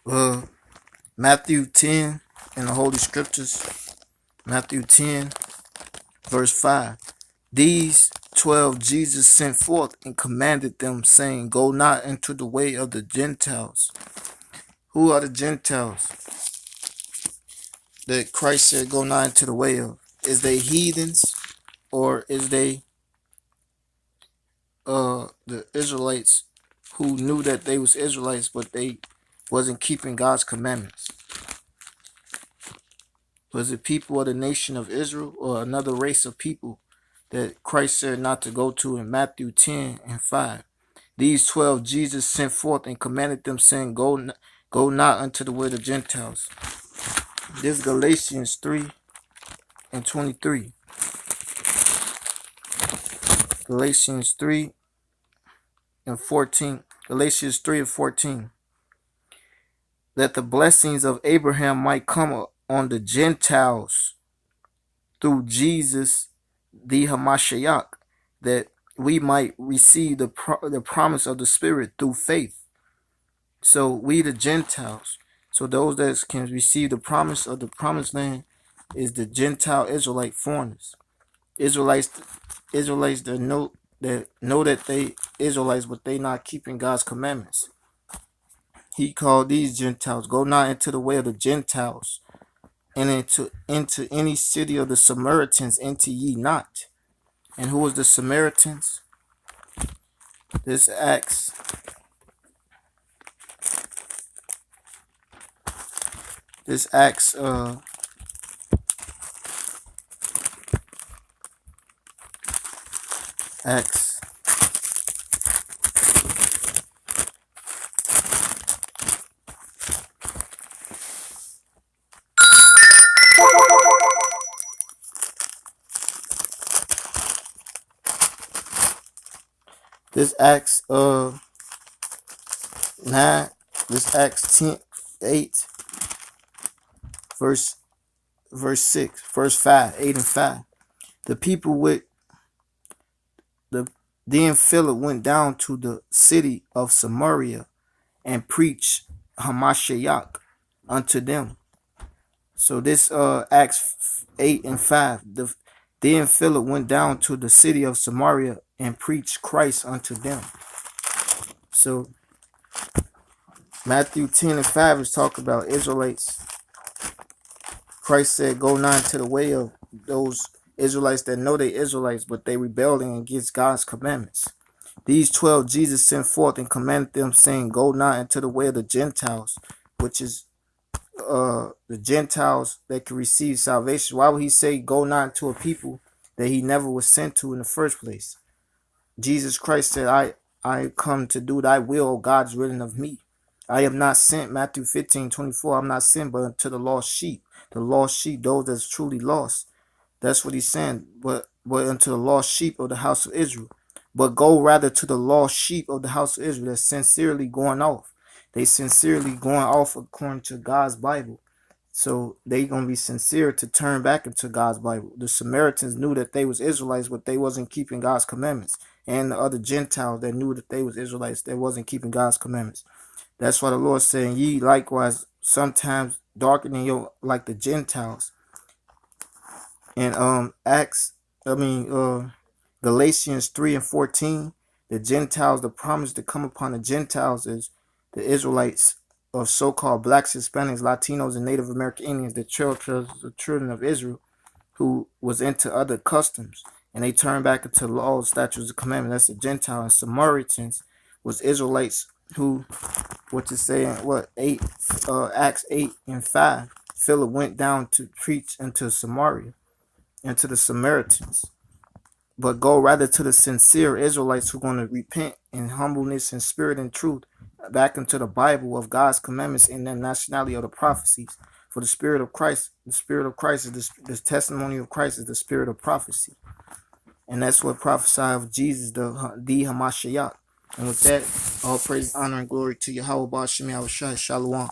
Uh, Matthew 10 in the Holy Scriptures. Matthew 10, verse 5. These 12 Jesus sent forth and commanded them, saying, Go not into the way of the Gentiles. Who are the Gentiles that Christ said, Go not into the way of? Is they heathens, or is they the Israelites who knew that they was Israelites, but they wasn't keeping God's commandments? Was it people of the nation of Israel, or another race of people that Christ said not to go to in Matthew 10 and 5? These 12 Jesus sent forth and commanded them, saying, Go not unto the way of the Gentiles. This is Galatians 3 and 23. Galatians 3 and 14. Galatians 3 and 14. That the blessings of Abraham might come on the Gentiles through Jesus the Hamashiach, that we might receive the promise of the Spirit through faith. So we the Gentiles. So those that can receive the promise of the promised land is the Gentile Israelite foreigners. Israelites that know that they Israelites, but they not keeping God's commandments. He called these Gentiles, Go not into the way of the Gentiles, and into any city of the Samaritans enter ye not. And who was the Samaritans? This Acts. This Acts. Acts. This Acts 9. This Acts 10, 8, verse 6, verse 5, 8 and 5. The people with the then Philip went down to the city of Samaria and preached Hamashiach unto them. So this Acts 8 and 5. Then Philip went down to the city of Samaria and preached Christ unto them. So Matthew 10 and 5 is talking about Israelites. Christ said, Go not to the way of those Israelites that know they Israelites, but they rebelling against God's commandments. These 12 Jesus sent forth and commanded them, saying, Go not into the way of the Gentiles, which is the Gentiles that can receive salvation. Why would he say, Go not to a people that he never was sent to in the first place? Jesus Christ said, I come to do thy will, O God, is written of me. I am not sent, Matthew 15:24. I'm not sent but unto the lost sheep. The lost sheep, those that's truly lost. That's what he's saying. But unto the lost sheep of the house of Israel. But go rather to the lost sheep of the house of Israel that's sincerely going off. They sincerely going off according to God's Bible. So they gonna be sincere to turn back into God's Bible. The Samaritans knew that they was Israelites, but they wasn't keeping God's commandments. And the other Gentiles that knew that they was Israelites, that wasn't keeping God's commandments. That's why the Lord saying, Ye likewise sometimes darkening your like the Gentiles. And Galatians 3 and 14, the Gentiles, the promise to come upon the Gentiles is the Israelites of so-called blacks, Hispanics, Latinos, and Native American Indians, the children of Israel, who was into other customs, and they turned back into laws, statutes, and commandments. That's the Gentile. And Samaritans was Israelites who, Acts 8 and 5, Philip went down to preach into Samaria, and to the Samaritans. But go rather to the sincere Israelites who are going to repent in humbleness and spirit and truth back into the Bible of God's commandments in the nationality of the prophecies. For the Spirit of Christ is the testimony of Christ is the spirit of prophecy. And that's what prophesied of Jesus, the Hamashiach. And with that, all praise, honor, and glory to Yahweh Ba'Shem Yahushua. Shalom.